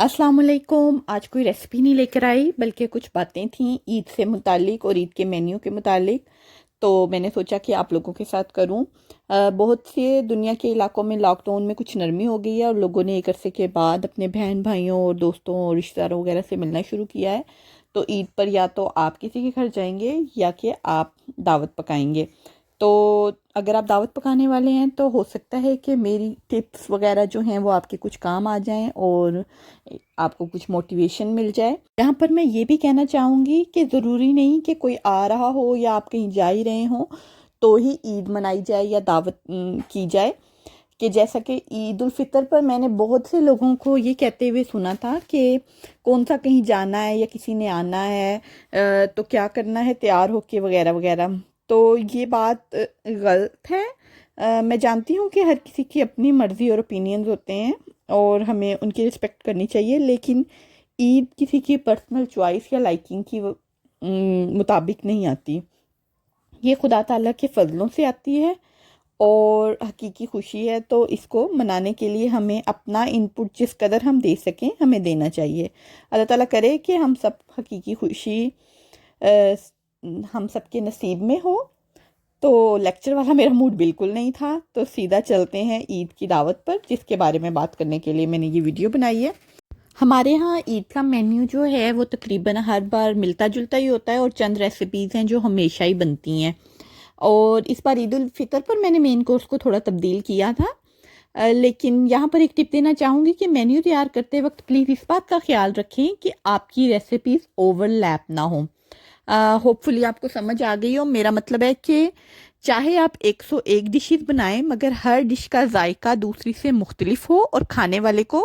अस्सलाम वालेकुम। आज कोई रेसिपी नहीं लेकर आई बल्कि कुछ बातें थीं ईद से मुतालिक और ईद के मेन्यू के मुतालिक। तो मैंने सोचा कि आप लोगों के साथ करूं। बहुत से दुनिया के इलाकों में लॉकडाउन में कुछ नरमी हो गई है और लोगों ने एक अरसे के बाद अपने बहन भाइयों और दोस्तों और रिश्तेदारों वगैरह से मिलना शुरू किया है। तो ईद पर या तो आप किसी के घर जाएंगे या कि आप दावत पकाएंगे। तो अगर आप दावत पकाने वाले हैं तो हो सकता है कि मेरी टिप्स वगैरह जो हैं वो आपके कुछ काम आ जाएं और आपको कुछ मोटिवेशन मिल जाए। यहाँ पर मैं ये भी कहना चाहूँगी कि ज़रूरी नहीं कि कोई आ रहा हो या आप कहीं जा ही रहे हों तो ही ईद मनाई जाए या दावत की जाए। कि जैसा कि ईद उल फितर पर मैंने बहुत से लोगों को ये कहते हुए सुना था कि कौन सा कहीं जाना है या किसी ने आना है तो क्या करना है तैयार होके वगैरह वगैरह। तो ये बात गलत है। मैं जानती हूँ कि हर किसी की अपनी मर्ज़ी और ओपिनियंस होते हैं और हमें उनकी रिस्पेक्ट करनी चाहिए, लेकिन ईद किसी की पर्सनल चॉइस या लाइकिंग की मुताबिक नहीं आती। ये खुदा ताला के फजलों से आती है और हकीकी खुशी है। तो इसको मनाने के लिए हमें अपना इनपुट जिस कदर हम दे सकें हमें देना चाहिए। अल्लाह ताला करे कि हम सब हकीकी खुशी अ, हम सब के नसीब में हो। तो लेक्चर वाला मेरा मूड बिल्कुल नहीं था, तो सीधा चलते हैं ईद की दावत पर, जिसके बारे में बात करने के लिए मैंने ये वीडियो बनाई है। हमारे यहाँ ईद का मेन्यू जो है वो तकरीबन हर बार मिलता जुलता ही होता है और चंद रेसिपीज़ हैं जो हमेशा ही बनती हैं। और इस बार ईद उल फितर पर मैंने मेन कोर्स को थोड़ा तब्दील किया था। लेकिन यहाँ पर एक टिप देना चाहूँगी कि मेन्यू तैयार करते वक्त प्लीज़ इस बात का ख्याल रखें कि आपकी रेसिपीज़ ओवरलैप ना हो। होपफुली आपको समझ आ गई हो। मेरा मतलब है कि चाहे आप 101 डिशेस बनाएं मगर हर डिश का जायका दूसरी से मुख्तलिफ हो और खाने वाले को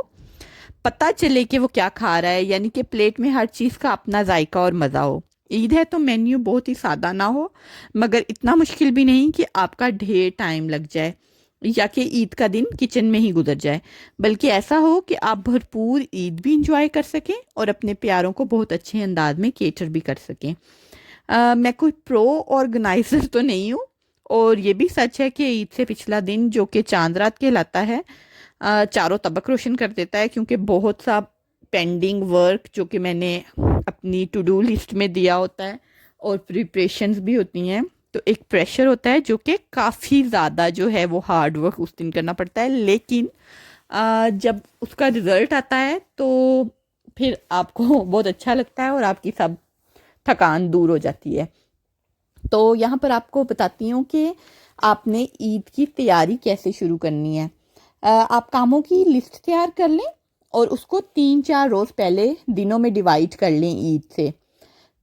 पता चले कि वो क्या खा रहा है, यानी कि प्लेट में हर चीज़ का अपना जायका और मज़ा हो। ईद है तो मेन्यू बहुत ही सादा ना हो मगर इतना मुश्किल भी नहीं कि आपका ढेर टाइम लग जाए या कि ईद का दिन किचन में ही गुजर जाए, बल्कि ऐसा हो कि आप भरपूर ईद भी इंजॉय कर सकें और अपने प्यारों को बहुत अच्छे अंदाज में केटर भी कर सकें। मैं कोई प्रो ऑर्गेनाइजर तो नहीं हूँ और ये भी सच है कि ईद से पिछला दिन जो कि चांद रात कहलाता है चारों तबक रोशन कर देता है, क्योंकि बहुत सा पेंडिंग वर्क जो कि मैंने अपनी टू डू लिस्ट में दिया होता है और प्रिपरेशंस भी होती हैं, तो एक प्रेशर होता है जो कि काफ़ी ज़्यादा जो है वो हार्ड वर्क उस दिन करना पड़ता है। लेकिन जब उसका रिज़ल्ट आता है तो फिर आपको बहुत अच्छा लगता है और आपकी सब थकान दूर हो जाती है। तो यहाँ पर आपको बताती हूँ कि आपने ईद की तैयारी कैसे शुरू करनी है। आप कामों की लिस्ट तैयार कर लें और उसको 3-4 रोज़ पहले दिनों में डिवाइड कर लें ईद से।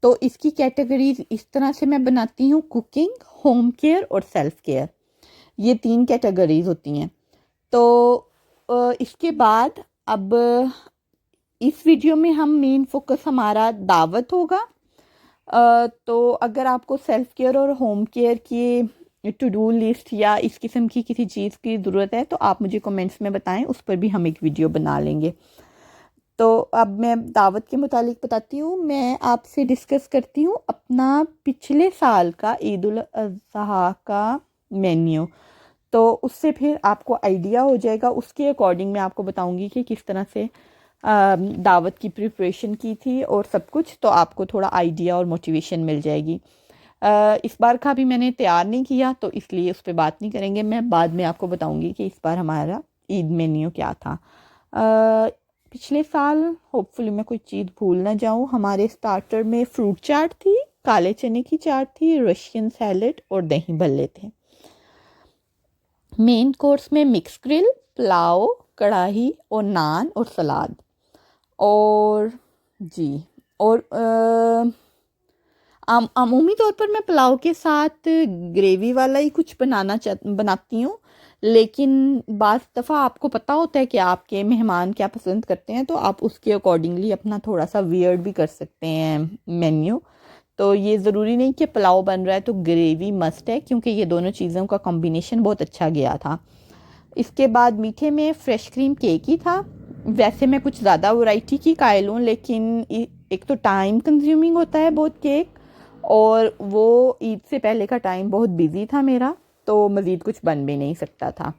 तो इसकी कैटेगरीज इस तरह से मैं बनाती हूँ: कुकिंग, होम केयर और सेल्फ केयर। ये 3 कैटेगरीज होती हैं। तो इसके बाद अब इस वीडियो में हम मेन फोकस हमारा दावत होगा। तो अगर आपको सेल्फ केयर और होम केयर की टू डू लिस्ट या इस किस्म की किसी चीज़ की ज़रूरत है तो आप मुझे कमेंट्स में बताएं, उस पर भी हम एक वीडियो बना लेंगे। तो अब मैं दावत के मुतालिक बताती हूँ। मैं आपसे डिस्कस करती हूँ अपना पिछले साल का ईद उल अज़हा का मेन्यू। तो उससे फिर आपको आइडिया हो जाएगा, उसके अकॉर्डिंग मैं आपको बताऊंगी कि किस तरह से दावत की प्रिपरेशन की थी और सब कुछ, तो आपको थोड़ा आइडिया और मोटिवेशन मिल जाएगी। इस बार का भी मैंने तैयार नहीं किया तो इसलिए उस पर बात नहीं करेंगे। मैं बाद में आपको बताऊंगी कि इस बार हमारा ईद मेन्यू क्या था। पिछले साल होपफुली मैं कोई चीज़ भूल ना जाऊँ। हमारे स्टार्टर में फ्रूट चाट थी, काले चने की चाट थी, रशियन सैलेड और दही भल्ले थे। मेन कोर्स में मिक्स ग्रिल, पुलाव, कढ़ाई और नान और सलाद। और जी, और अमूमी तौर पर मैं पुलाव के साथ ग्रेवी वाला ही कुछ बनाती हूँ, लेकिन बाज़ दफ़ा आपको पता होता है कि आपके मेहमान क्या पसंद करते हैं, तो आप उसके अकॉर्डिंगली अपना थोड़ा सा वियर्ड भी कर सकते हैं मेन्यू। तो ये ज़रूरी नहीं कि पुलाव बन रहा है तो ग्रेवी मस्ट है, क्योंकि ये दोनों चीज़ों का कॉम्बिनेशन बहुत अच्छा गया था। इसके बाद मीठे में फ्रेश क्रीम केक ही था। वैसे मैं कुछ ज़्यादा वैरायटी की कायल हूँ, लेकिन एक तो टाइम कंज्यूमिंग होता है बहुत केक, और वो ईद से पहले का टाइम बहुत बिजी था मेरा, तो मज़ीद कुछ बन भी नहीं सकता था।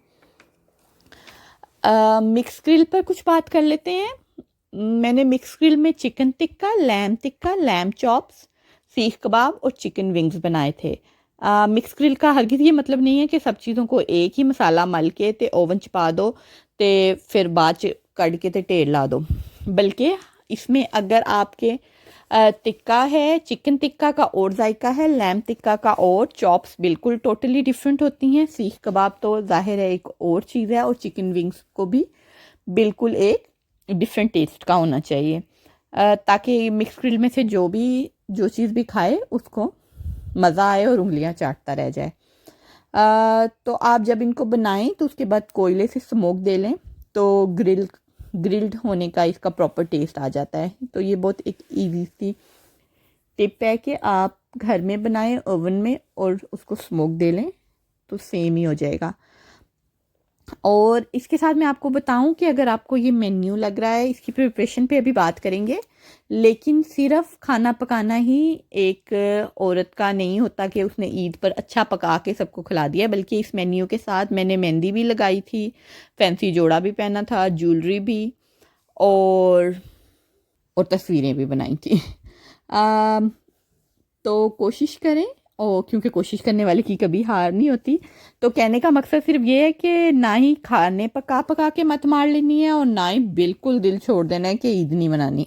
मिक्स ग्रिल पर कुछ बात कर लेते हैं। मैंने मिक्स ग्रिल में चिकन टिक्का, लैम चॉप्स, सीख कबाब और चिकन विंग्स बनाए थे। मिक्स ग्रिल का हरगिज़ ये मतलब नहीं है कि सब चीज़ों को एक ही मसाला मल के ते ओवन च पा दो ते फिर बाद च कड़ के ते ढेर ला दो, बल्कि इसमें अगर आपके टिक्का है, चिकन टिक्का का और जायका है, लैम टिक्का का और, चॉप्स बिल्कुल टोटली डिफरेंट होती हैं, सीख कबाब तो जाहिर है एक और चीज़ है, और चिकन विंग्स को भी बिल्कुल एक डिफरेंट टेस्ट का होना चाहिए, ताकि मिक्स ग्रिल में से जो चीज़ भी खाए उसको मज़ा आए और उंगलियां चाटता रह जाए। तो आप जब इनको बनाएं तो उसके बाद कोयले से स्मोक दे लें, तो ग्रिल्ड होने का इसका प्रॉपर टेस्ट आ जाता है। तो ये बहुत एक इजी सी टिप है कि आप घर में बनाएं ओवन में और उसको स्मोक दे लें तो सेम ही हो जाएगा। और इसके साथ मैं आपको बताऊं कि अगर आपको ये मेन्यू लग रहा है, इसकी प्रिपरेशन पे अभी बात करेंगे, लेकिन सिर्फ खाना पकाना ही एक औरत का नहीं होता कि उसने ईद पर अच्छा पका के सबको खिला दिया, बल्कि इस मेन्यू के साथ मैंने मेहंदी भी लगाई थी, फैंसी जोड़ा भी पहना था, ज्वेलरी भी, और तस्वीरें भी बनाई थी। तो कोशिश करें, और क्योंकि कोशिश करने वाले की कभी हार नहीं होती। तो कहने का मकसद सिर्फ ये है कि ना ही खाने पका पका के मत मार लेनी है, और ना ही बिल्कुल दिल छोड़ देना है कि ईद नहीं मनानी।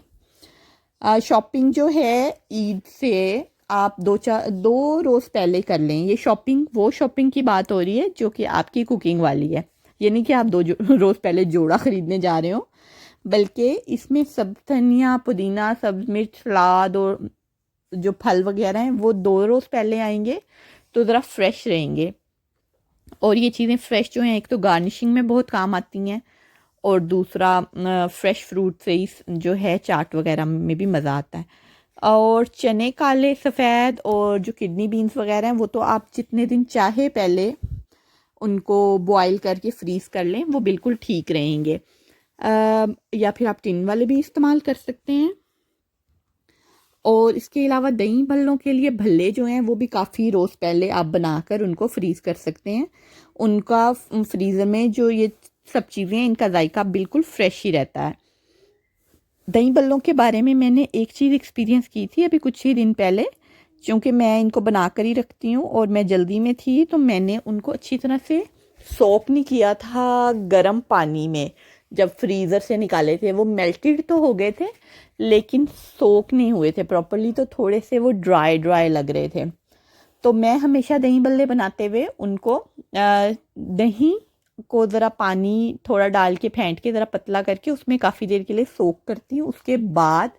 शॉपिंग जो है ईद से आप 2 रोज़ पहले कर लें। ये वो शॉपिंग की बात हो रही है जो कि आपकी कुकिंग वाली है, ये नहीं कि आप 2 रोज़ पहले जोड़ा ख़रीदने जा रहे हो, बल्कि इसमें सब धनिया पुदीना सब मिर्च सलाद और जो फल वगैरह हैं वो 2 रोज़ पहले आएंगे तो ज़रा फ्रेश रहेंगे। और ये चीज़ें फ्रेश जो हैं, एक तो गार्निशिंग में बहुत काम आती हैं, और दूसरा फ्रेश फ्रूट से ही जो है चाट वगैरह में भी मज़ा आता है। और चने काले सफ़ेद और जो किडनी बीन्स वगैरह हैं वो तो आप जितने दिन चाहे पहले उनको बॉईल करके फ्रीज़ कर लें, वो बिल्कुल ठीक रहेंगे। या फिर आप टिन वाले भी इस्तेमाल कर सकते हैं। और इसके अलावा दही भल्लों के लिए भल्ले जो हैं वो भी काफ़ी रोज़ पहले आप बनाकर उनको फ्रीज़ कर सकते हैं। उनका फ्रीज़र में जो ये सब चीज़ें, इनका जायका बिल्कुल फ्रेश ही रहता है। दही भल्लों के बारे में मैंने एक चीज़ एक्सपीरियंस की थी अभी कुछ ही दिन पहले, क्योंकि मैं इनको बना कर ही रखती हूँ और मैं जल्दी में थी, तो मैंने उनको अच्छी तरह से सोक नहीं किया था गर्म पानी में। जब फ्रीज़र से निकाले थे वो मेल्टेड तो हो गए थे, लेकिन सोक नहीं हुए थे प्रॉपरली, तो थोड़े से वो ड्राई लग रहे थे। तो मैं हमेशा दही भल्ले बनाते हुए उनको दही को ज़रा पानी थोड़ा डाल के फेंट के ज़रा पतला करके उसमें काफ़ी देर के लिए सोक करती हूँ, उसके बाद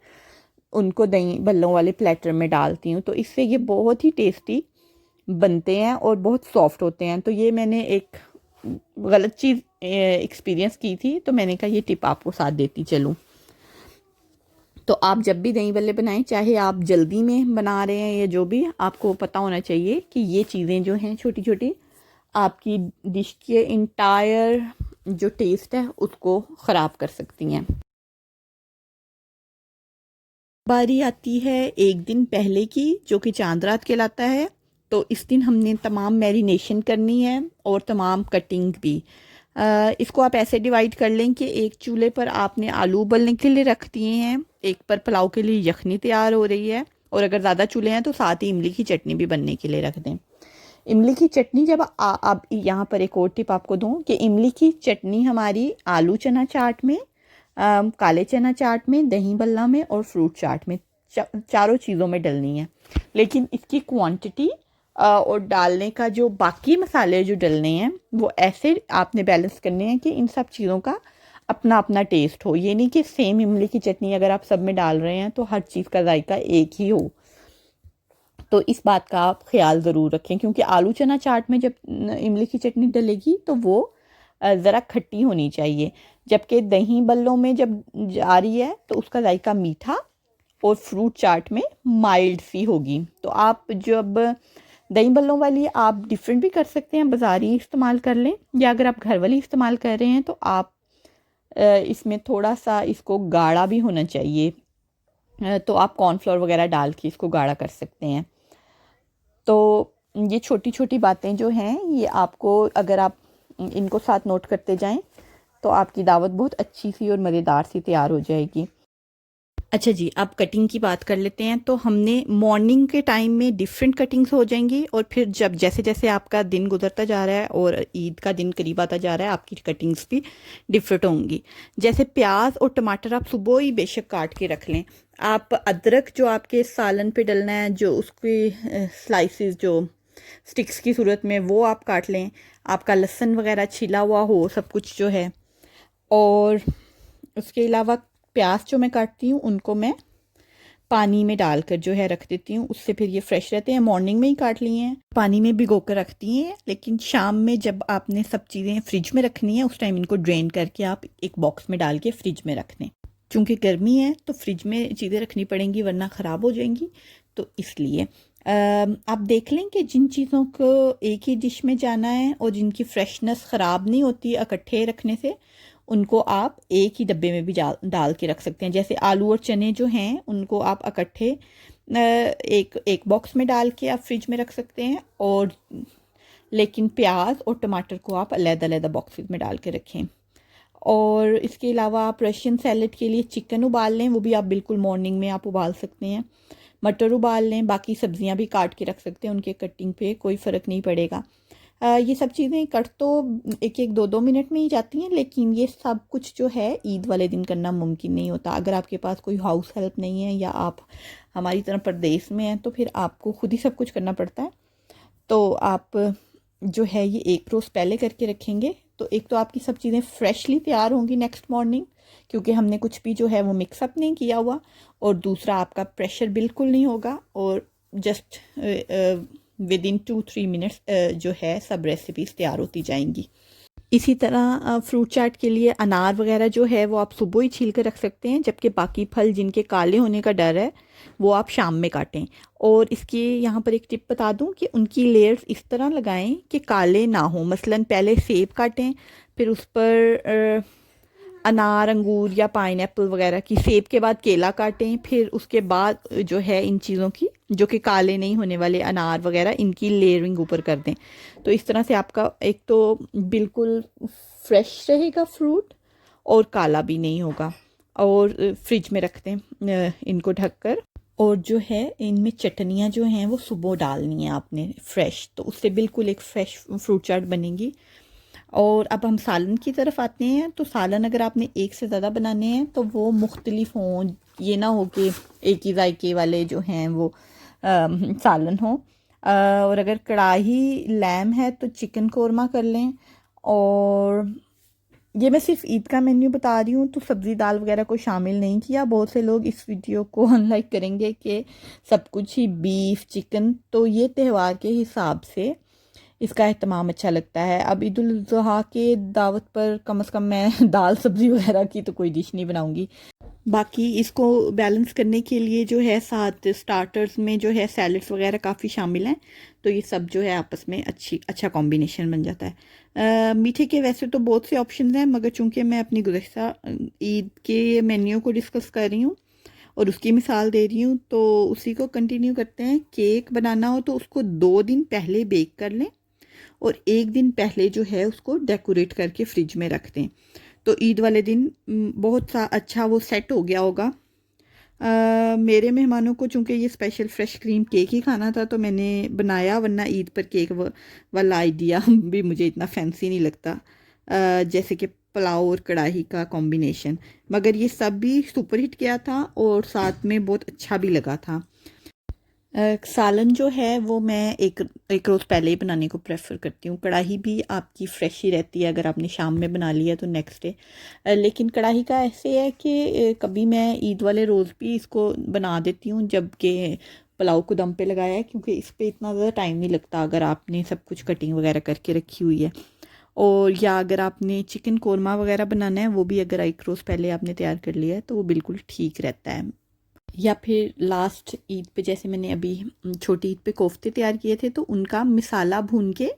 उनको दही भल्लों वाले प्लेटर में डालती हूँ। तो इससे ये बहुत ही टेस्टी बनते हैं और बहुत सॉफ्ट होते हैं। तो ये मैंने एक गलत चीज़ एक्सपीरियंस की थी, तो मैंने कहा ये टिप आपको साथ देती चलूँ। तो आप जब भी दही भल्ले बनाएं, चाहे आप जल्दी में बना रहे हैं या जो भी, आपको पता होना चाहिए कि ये चीज़ें जो हैं छोटी छोटी आपकी डिश के इंटायर जो टेस्ट है उसको ख़राब कर सकती हैं। बारी आती है एक दिन पहले की, जो कि चांद रात कहलाता है। तो इस दिन हमने तमाम मैरिनेशन करनी है और तमाम कटिंग भी। इसको आप ऐसे डिवाइड कर लें कि एक चूल्हे पर आपने आलू उबलने के लिए रख दिए हैं, एक पर पुलाव के लिए यखनी तैयार हो रही है, और अगर ज़्यादा चूल्हे हैं तो साथ ही इमली की चटनी भी बनने के लिए रख दें। इमली की चटनी जब अब यहाँ पर एक और टिप आपको दूँ कि इमली की चटनी हमारी आलू चना चाट में, काले चना चाट में, दही बल्ला में और फ्रूट चाट में, चारों चीज़ों में डलनी है। लेकिन इसकी क्वांटिटी और डालने का जो बाकी मसाले जो डलने हैं वो ऐसे आपने बैलेंस करने हैं कि इन सब चीज़ों का अपना अपना टेस्ट हो। ये नहीं कि सेम इमली की चटनी अगर आप सब में डाल रहे हैं तो हर चीज़ का जायका एक ही हो। तो इस बात का आप ख्याल ज़रूर रखें, क्योंकि आलू चना चाट में जब इमली की चटनी डलेगी तो वो ज़रा खट्टी होनी चाहिए, जबकि दही बल्लों में जब जा रही है तो उसका जायका मीठा और फ्रूट चाट में माइल्ड सी होगी। तो आप जब दही बल्लों वाली आप डिफरेंट भी कर सकते हैं, बाज़ारी इस्तेमाल कर लें, या अगर आप घर वाली इस्तेमाल कर रहे हैं तो आप इसमें थोड़ा सा इसको गाढ़ा भी होना चाहिए, तो आप कॉर्नफ्लोर वगैरह डाल के इसको गाढ़ा कर सकते हैं। तो ये छोटी छोटी बातें जो हैं ये आपको, अगर आप इनको साथ नोट करते जाएं तो आपकी दावत बहुत अच्छी सी और मज़ेदार सी तैयार हो जाएगी। अच्छा जी, अब कटिंग की बात कर लेते हैं। तो हमने मॉर्निंग के टाइम में डिफरेंट कटिंग्स हो जाएंगी, और फिर जब जैसे जैसे आपका दिन गुजरता जा रहा है और ईद का दिन करीब आता जा रहा है, आपकी कटिंग्स भी डिफरेंट होंगी। जैसे प्याज और टमाटर आप सुबह ही बेशक काट के रख लें। आप अदरक जो आपके सालन पे डलना है, जो उसकी स्लाइसिस जो स्टिक्स की सूरत में, वो आप काट लें। आपका लहसुन वगैरह छिला हुआ हो सब कुछ जो है। और उसके अलावा प्याज जो मैं काटती हूँ उनको मैं पानी में डालकर जो है रख देती हूँ, उससे फिर ये फ्रेश रहते हैं। मॉर्निंग में ही काट लिए हैं, पानी में भिगो कर रखती हैं, लेकिन शाम में जब आपने सब चीज़ें फ्रिज में रखनी है उस टाइम इनको ड्रेन करके आप एक बॉक्स में डाल के फ्रिज में रख दें। चूँकि गर्मी है तो फ्रिज में चीज़ें रखनी पड़ेंगी, वरना ख़राब हो जाएंगी। तो इसलिए आप देख लें कि जिन चीज़ों को एक ही डिश में जाना है और जिनकी फ्रेशनेस ख़राब नहीं होती इकट्ठे रखने से, उनको आप एक ही डब्बे में भी डाल के रख सकते हैं। जैसे आलू और चने जो हैं उनको आप इकट्ठे एक एक बॉक्स में डाल के आप फ्रिज में रख सकते हैं, और लेकिन प्याज और टमाटर को आप अलग-अलग बॉक्सेस में डाल के रखें। और इसके अलावा आप रशियन सैलेड के लिए चिकन उबाल लें, वो भी आप बिल्कुल मॉर्निंग में आप उबाल सकते हैं। मटर उबाल लें, बाकी सब्जियां भी काट के रख सकते हैं, उनके कटिंग पे कोई फ़र्क नहीं पड़ेगा। ये सब चीज़ें कट तो एक एक दो दो मिनट में ही जाती हैं, लेकिन ये सब कुछ जो है ईद वाले दिन करना मुमकिन नहीं होता। अगर आपके पास कोई हाउस हेल्प नहीं है या आप हमारी तरह प्रदेश में हैं, तो फिर आपको खुद ही सब कुछ करना पड़ता है। तो आप जो है ये एक रोज़ पहले करके रखेंगे, तो एक तो आपकी सब चीज़ें फ्रेशली तैयार होंगी नेक्स्ट मॉर्निंग, क्योंकि हमने कुछ भी जो है वो मिक्सअप नहीं किया हुआ। और दूसरा, आपका प्रेशर बिल्कुल नहीं होगा, और जस्ट विद इन 2-3 मिनट्स जो है सब रेसिपीज़ तैयार होती जाएंगी। इसी तरह फ्रूट चाट के लिए अनार वगैरह जो है वो आप सुबह ही छील कर रख सकते हैं, जबकि बाकी फल जिनके काले होने का डर है वो आप शाम में काटें। और इसकी यहाँ पर एक टिप बता दूँ कि उनकी लेयर्स इस तरह लगाएं कि काले ना हो। मसलन पहले सेब काटें, फिर उस पर अनार, अंगूर या पाइनएप्पल वगैरह की, सेब के बाद केला काटें, फिर उसके बाद जो है इन चीज़ों की जो कि काले नहीं होने वाले अनार वगैरह, इनकी लेयरिंग ऊपर कर दें। तो इस तरह से आपका एक तो बिल्कुल फ्रेश रहेगा फ्रूट, और काला भी नहीं होगा। और फ्रिज में रख दें इनको ढककर। और जो है इनमें चटनियाँ जो हैं वो सुबह डालनी है आपने फ्रेश, तो उससे बिल्कुल एक फ़्रेश फ्रूट चाट बनेगी। और अब हम सालन की तरफ आते हैं। तो सालन अगर आपने एक से ज़्यादा बनाने हैं तो वो मुख्तलिफ हों, ये ना हो कि एक ही जायके वाले जो हैं वो सालन हो। और अगर कढ़ाई लैम है तो चिकन कोरमा कर लें। और ये मैं सिर्फ ईद का मेन्यू बता रही हूँ, तो सब्ज़ी दाल वगैरह को शामिल नहीं किया। बहुत से लोग इस वीडियो को अनलाइक करेंगे कि सब कुछ ही बीफ चिकन, तो ये त्यौहार के हिसाब से इसका एहतमाम अच्छा लगता है। अब ईद उल ज़ुहा के दावत पर कम से कम मैं दाल सब्ज़ी वगैरह की तो कोई डिश नहीं बनाऊंगी। बाकी इसको बैलेंस करने के लिए जो है साथ स्टार्टर्स में जो है सैलड्स वगैरह काफ़ी शामिल हैं, तो ये सब जो है आपस में अच्छा कॉम्बिनेशन बन जाता है। मीठे के वैसे तो बहुत से ऑप्शंस हैं, मगर चूंकि मैं अपनी गुज़श्ता ईद के मेन्यू को डिस्कस कर रही हूँ और उसकी मिसाल दे रही हूँ, तो उसी को कंटिन्यू करते हैं। केक बनाना हो तो उसको 2 दिन पहले बेक कर लें, और 1 दिन पहले जो है उसको डेकोरेट करके फ्रिज में रख दें। तो ईद वाले दिन बहुत सा अच्छा वो सेट हो गया होगा। मेरे मेहमानों को चूँकि ये स्पेशल फ्रेश क्रीम केक ही खाना था तो मैंने बनाया, वरना ईद पर केक वाला आइडिया भी मुझे इतना फैंसी नहीं लगता। जैसे कि पुलाव और कढ़ाई का कॉम्बिनेशन, मगर ये सब भी सुपर हिट किया था और साथ में बहुत अच्छा भी लगा था। सालन जो है वो मैं एक एक रोज़ पहले ही बनाने को प्रेफर करती हूँ। कढ़ाई भी आपकी फ़्रेश ही रहती है अगर आपने शाम में बना लिया तो नेक्स्ट डे। लेकिन कढ़ाई का ऐसे है कि कभी मैं ईद वाले रोज़ भी इसको बना देती हूँ, जबकि पुलाव को दम पे लगाया है, क्योंकि इस पर इतना ज़्यादा टाइम नहीं लगता अगर आपने सब कुछ कटिंग वगैरह करके रखी हुई है। और या अगर आपने चिकन कोरमा वगैरह बनाना है, वो भी अगर एक रोज़ पहले आपने तैयार कर लिया है तो वो बिल्कुल ठीक रहता है। या फिर लास्ट ईद पे जैसे मैंने अभी छोटी ईद पे कोफ्ते तैयार किए थे, तो उनका मिसाला भून के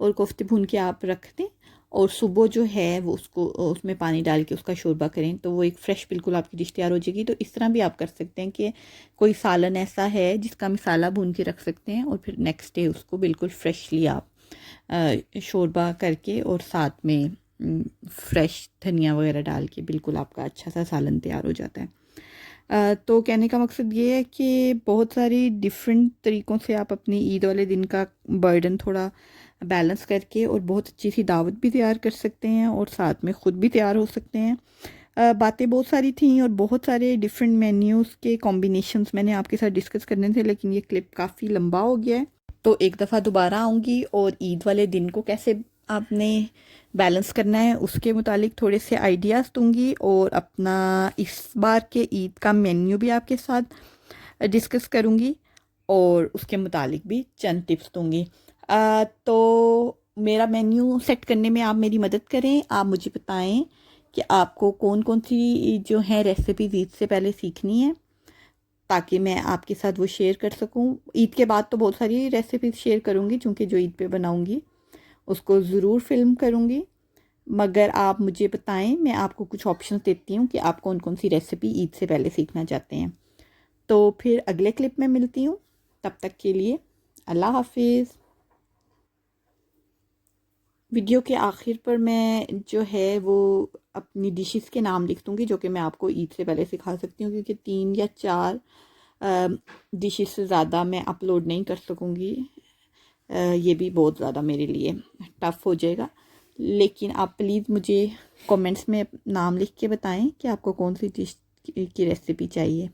और कोफ्ते भून के आप रख दें, और सुबह जो है वो उसको उसमें पानी डाल के उसका शोरबा करें, तो वो एक फ़्रेश बिल्कुल आपकी डिश तैयार हो जाएगी। तो इस तरह भी आप कर सकते हैं कि कोई सालन ऐसा है जिसका मिसाला भून के रख सकते हैं, और फिर नेक्स्ट डे उसको बिल्कुल फ्रेशली आप शोरबा करके और साथ में फ्रेश धनिया वगैरह डाल के बिल्कुल आपका अच्छा सा सालन तैयार हो जाता है। तो कहने का मकसद ये है कि बहुत सारी डिफरेंट तरीक़ों से आप अपनी ईद वाले दिन का बर्डन थोड़ा बैलेंस करके और बहुत अच्छी सी दावत भी तैयार कर सकते हैं और साथ में ख़ुद भी तैयार हो सकते हैं। बातें बहुत सारी थी और बहुत सारे डिफरेंट मेन्यूज़ के कॉम्बिनेशंस मैंने आपके साथ डिस्कस करने थे, लेकिन ये क्लिप काफ़ी लंबा हो गया है, तो एक दफ़ा दोबारा आऊँगी और ईद वाले दिन को कैसे आपने बैलेंस करना है उसके मुतालिक थोड़े से आइडियाज़ दूँगी और अपना इस बार के ईद का मेन्यू भी आपके साथ डिस्कस करूँगी और उसके मुतालिक भी चंद टिप्स दूँगी। तो मेरा मेन्यू सेट करने में आप मेरी मदद करें। आप मुझे बताएं कि आपको कौन कौन सी जो है रेसिपीज़ ईद से पहले सीखनी है, ताकि मैं आपके साथ वो शेयर कर सकूं। ईद के बाद तो बहुत सारी रेसिपीज़ शेयर करूंगी, चूँकि जो ईद पे बनाऊंगी उसको ज़रूर फ़िल्म करूंगी, मगर आप मुझे बताएं, मैं आपको कुछ ऑप्शन देती हूँ कि आप कौन कौन सी रेसिपी ईद से पहले सीखना चाहते हैं। तो फिर अगले क्लिप में मिलती हूँ, तब तक के लिए अल्लाह हाफिज़। वीडियो के आखिर पर मैं जो है वो अपनी डिशेस के नाम लिख दूँगी, जो कि मैं आपको ईद से पहले सिखा सकती हूँ, क्योंकि 3 या 4 डिशेस से ज़्यादा मैं अपलोड नहीं कर सकूँगी। ये भी बहुत ज़्यादा मेरे लिए टफ़ हो जाएगा। लेकिन आप प्लीज़ मुझे कमेंट्स में नाम लिख के बताएं कि आपको कौन सी डिश की रेसिपी चाहिए।